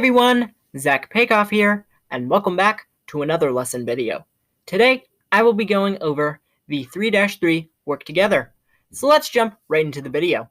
everyone, Zach Pakoff here, and welcome back to another lesson video. Today, I will be going over the 3-3 work together. So let's jump right into the video.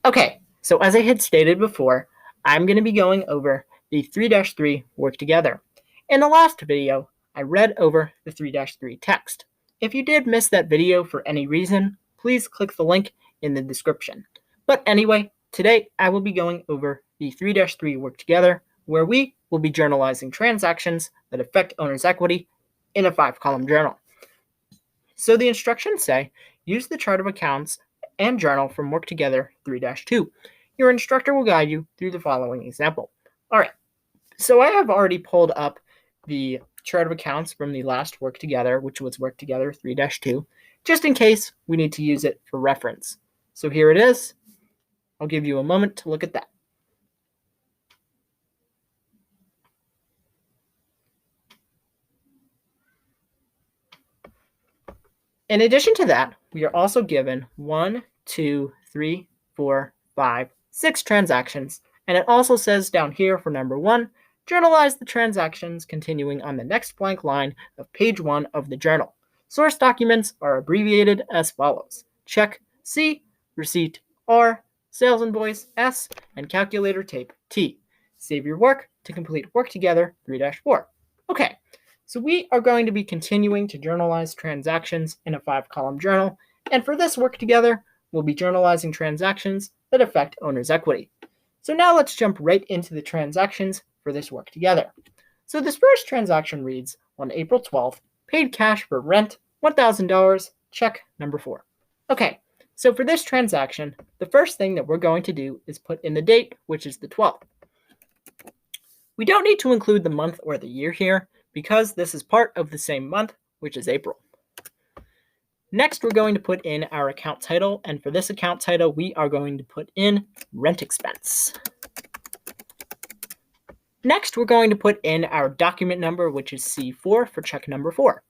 Okay, so as I had stated before, I'm going to be going over the 3-3 work together. In the last video, I read over the 3-3 text. If you did miss that video for any reason, please click the link in the description. But anyway, today I will be going over the 3-3 work together, where we will be journalizing transactions that affect owner's equity in a 5-column journal. So the instructions say, use the chart of accounts and journal from work together 3-2. Your instructor will guide you through the following example. All right, so I have already pulled up the chart of accounts from the last work together, which was work together 3-2, just in case we need to use it for reference. So here it is. I'll give you a moment to look at that. In addition to that, we are also given 1, 2, 3, 4, 5, 6 transactions, and it also says down here for number 1, journalize the transactions continuing on the next blank line of page 1 of the journal. Source documents are abbreviated as follows: check C, receipt R, sales invoice S, and calculator tape T. Save your work to complete work together 3-4. Okay. So we are going to be continuing to journalize transactions in a 5-column journal, and for this work together, we'll be journalizing transactions that affect owner's equity. So now let's jump right into the transactions for this work together. So this first transaction reads, on April 12th, paid cash for rent, $1,000, check number 4. Okay, so for this transaction, the first thing that we're going to do is put in the date, which is the 12th. We don't need to include the month or the year here, because this is part of the same month, which is April. Next, we're going to put in our account title, and for this account title, we are going to put in rent expense. Next, we're going to put in our document number, which is C4 for check number 4.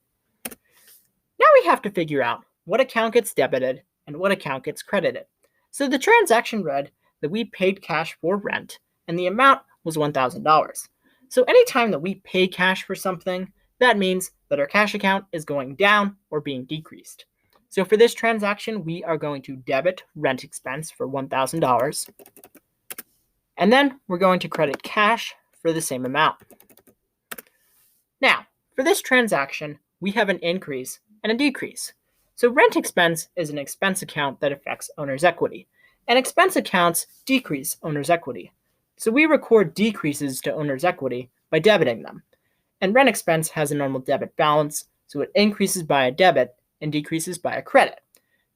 Now we have to figure out what account gets debited and what account gets credited. So the transaction read that we paid cash for rent, and the amount was $1,000. So anytime that we pay cash for something, that means that our cash account is going down or being decreased. So for this transaction, we are going to debit rent expense for $1,000. And then we're going to credit cash for the same amount. Now, for this transaction, we have an increase and a decrease. So rent expense is an expense account that affects owner's equity, and expense accounts decrease owner's equity. So we record decreases to owner's equity by debiting them. And rent expense has a normal debit balance, so it increases by a debit and decreases by a credit.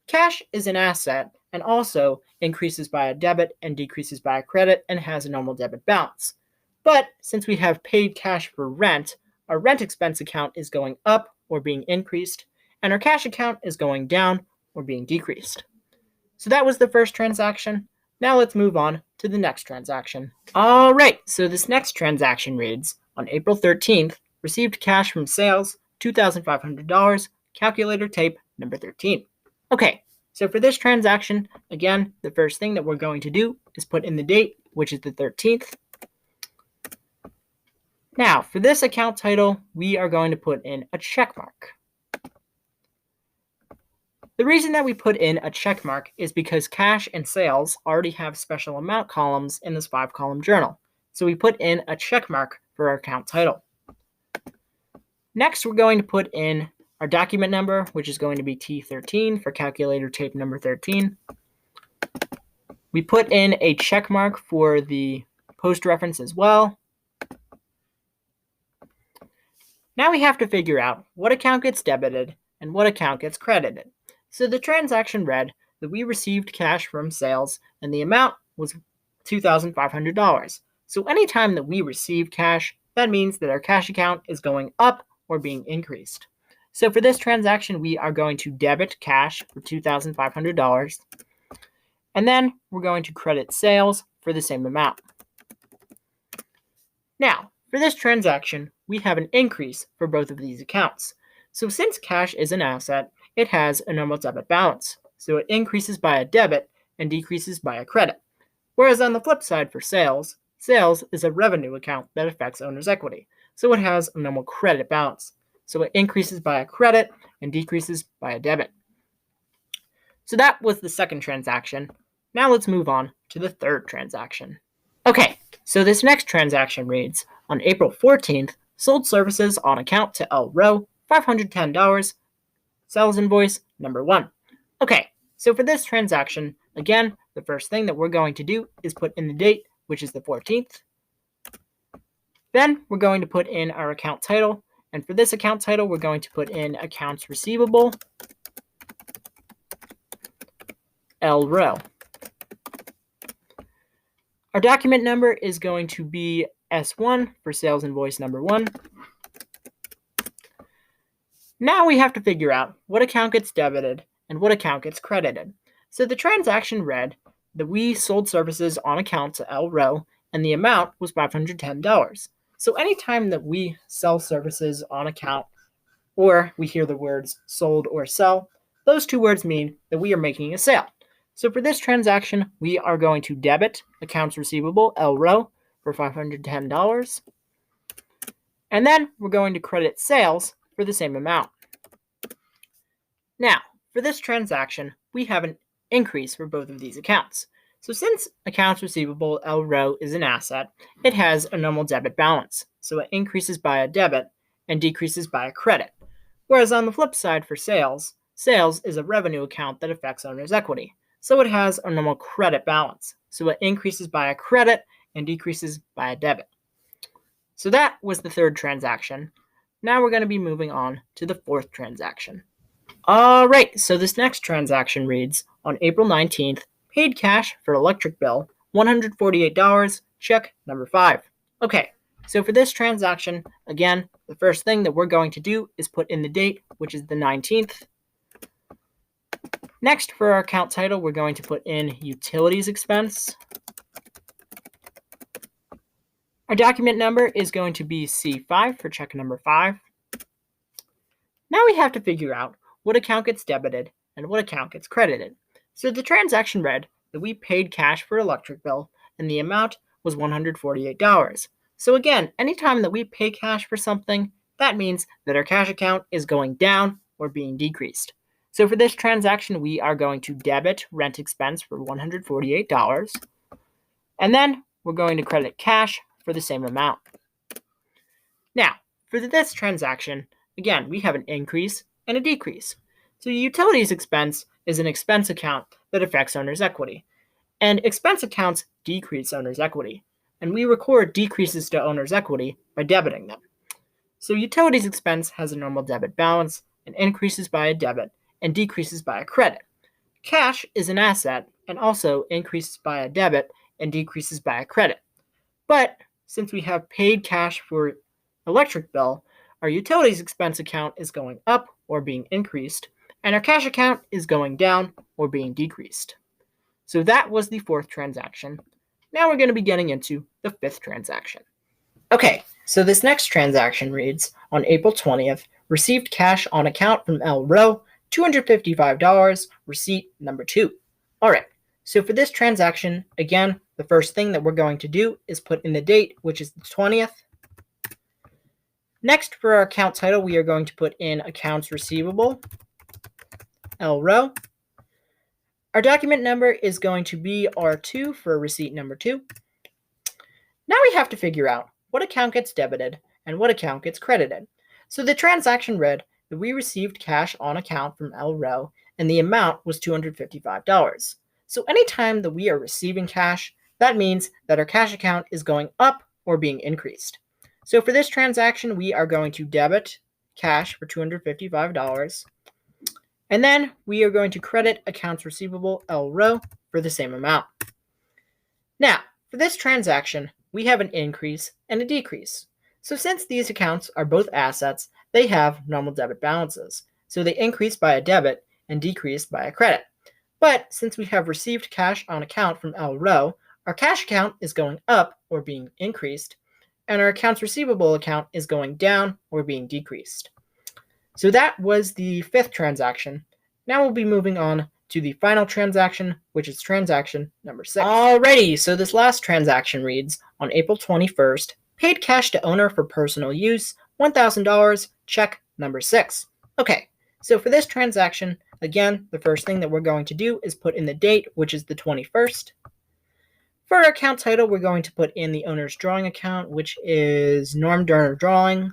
Cash is an asset and also increases by a debit and decreases by a credit and has a normal debit balance. But since we have paid cash for rent, our rent expense account is going up or being increased, and our cash account is going down or being decreased. So that was the first transaction. Now let's move on to the next transaction. All right, so this next transaction reads, on April 13th, received cash from sales, $2,500, calculator tape number 13. Okay, so for this transaction, again, the first thing that we're going to do is put in the date, which is the 13th. Now, for this account title, we are going to put in a check mark. The reason that we put in a check mark is because cash and sales already have special amount columns in this 5-column journal. So we put in a check mark for our account title. Next, we're going to put in our document number, which is going to be T13 for calculator tape number 13. We put in a check mark for the post reference as well. Now we have to figure out what account gets debited and what account gets credited. So the transaction read that we received cash from sales and the amount was $2,500. So anytime that we receive cash, that means that our cash account is going up or being increased. So for this transaction, we are going to debit cash for $2,500. And then we're going to credit sales for the same amount. Now, for this transaction, we have an increase for both of these accounts. So since cash is an asset, it has a normal debit balance. So it increases by a debit and decreases by a credit. Whereas on the flip side for sales, Sales is a revenue account that affects owner's equity, so it has a normal credit balance. So it increases by a credit and decreases by a debit. So that was the second transaction. Now let's move on to the third transaction. Okay, so this next transaction reads, on April 14th, sold services on account to L. Rowe, $510, sales invoice number 1. Okay, so for this transaction, again, the first thing that we're going to do is put in the date, which is the 14th. Then we're going to put in our account title, and for this account title, we're going to put in accounts receivable, L. Rowe. Our document number is going to be S1 for sales invoice number 1. Now we have to figure out what account gets debited and what account gets credited. So the transaction read that we sold services on account to L. Rowe and the amount was $510. So anytime that we sell services on account or we hear the words sold or sell, those two words mean that we are making a sale. So for this transaction, we are going to debit accounts receivable L. Rowe for $510. And then we're going to credit sales for the same amount. Now, for this transaction, we have an increase for both of these accounts. So since accounts receivable L. Rowe is an asset, it has a normal debit balance. So it increases by a debit and decreases by a credit. Whereas on the flip side for sales, sales is a revenue account that affects owner's equity. So it has a normal credit balance. So it increases by a credit and decreases by a debit. So that was the third transaction. Now we're going to be moving on to the fourth transaction. All right, so this next transaction reads, on April 19th, paid cash for electric bill, $148, check number 5. Okay, so for this transaction, again, the first thing that we're going to do is put in the date, which is the 19th. Next, for our account title, we're going to put in utilities expense. Our document number is going to be C5 for check number 5. Now we have to figure out what account gets debited and what account gets credited. So the transaction read that we paid cash for electric bill and the amount was $148. So again, anytime that we pay cash for something, that means that our cash account is going down or being decreased. So for this transaction, we are going to debit rent expense for $148. And then we're going to credit cash for the same amount. Now, for this transaction, again, we have an increase and a decrease. So utilities expense is an expense account that affects owner's equity. And expense accounts decrease owner's equity. And we record decreases to owner's equity by debiting them. So utilities expense has a normal debit balance and increases by a debit and decreases by a credit. Cash is an asset and also increases by a debit and decreases by a credit. But since we have paid cash for electric bill, our utilities expense account is going up or being increased, and our cash account is going down or being decreased. So that was the fourth transaction. Now we're going to be getting into the fifth transaction. Okay, so this next transaction reads, on April 20th, received cash on account from L. Rowe, $255, receipt number 2. All right, so for this transaction, again, the first thing that we're going to do is put in the date, which is the 20th. Next, for our account title, we are going to put in accounts receivable, L. Rowe. Our document number is going to be R2 for receipt number 2. Now we have to figure out what account gets debited and what account gets credited. So the transaction read that we received cash on account from L. Rowe and the amount was $255. So anytime that we are receiving cash, that means that our cash account is going up or being increased. So for this transaction, we are going to debit cash for $255. And then we are going to credit accounts receivable L. Rowe for the same amount. Now, for this transaction, we have an increase and a decrease. So since these accounts are both assets, they have normal debit balances. So they increase by a debit and decrease by a credit. But since we have received cash on account from L. Rowe, our cash account is going up or being increased, and our accounts receivable account is going down or being decreased. So that was the fifth transaction. Now we'll be moving on to the final transaction, which is transaction number 6. Alrighty, so this last transaction reads, on April 21st, paid cash to owner for personal use, $1,000, check number 6. Okay, so for this transaction, again, the first thing that we're going to do is put in the date, which is the 21st. For our account title, we're going to put in the owner's drawing account, which is Norm Durner Drawing.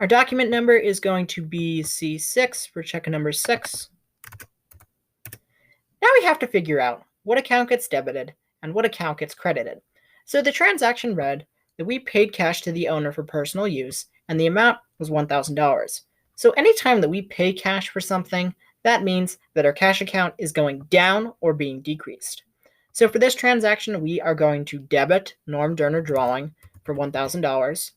Our document number is going to be C6 for check number 6. Now we have to figure out what account gets debited and what account gets credited. So the transaction read that we paid cash to the owner for personal use, and the amount was $1,000. So anytime that we pay cash for something, that means that our cash account is going down or being decreased. So for this transaction, we are going to debit Norm Durner Drawing for $1,000,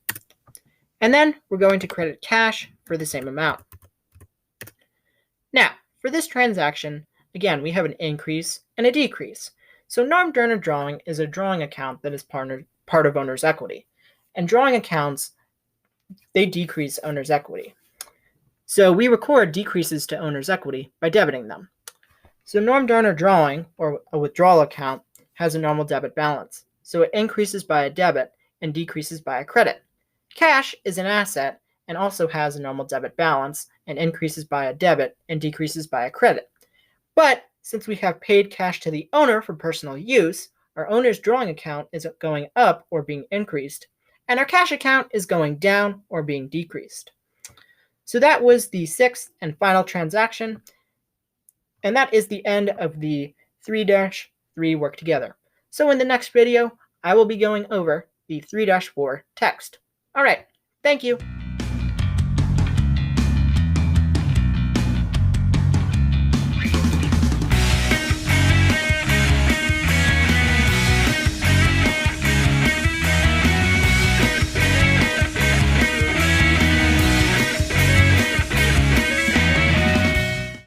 and then we're going to credit cash for the same amount. Now, for this transaction, again, we have an increase and a decrease. So Norm Durner Drawing is a drawing account that is part of owner's equity. And drawing accounts, they decrease owner's equity. So we record decreases to owner's equity by debiting them. So Norm Durner Drawing, or a withdrawal account, has a normal debit balance. So it increases by a debit and decreases by a credit. Cash is an asset and also has a normal debit balance and increases by a debit and decreases by a credit. But since we have paid cash to the owner for personal use, our owner's drawing account is going up or being increased, and our cash account is going down or being decreased. So that was the 6th and final transaction, and that is the end of the 3-3 work together. So in the next video, I will be going over the 3-4 text. All right, thank you.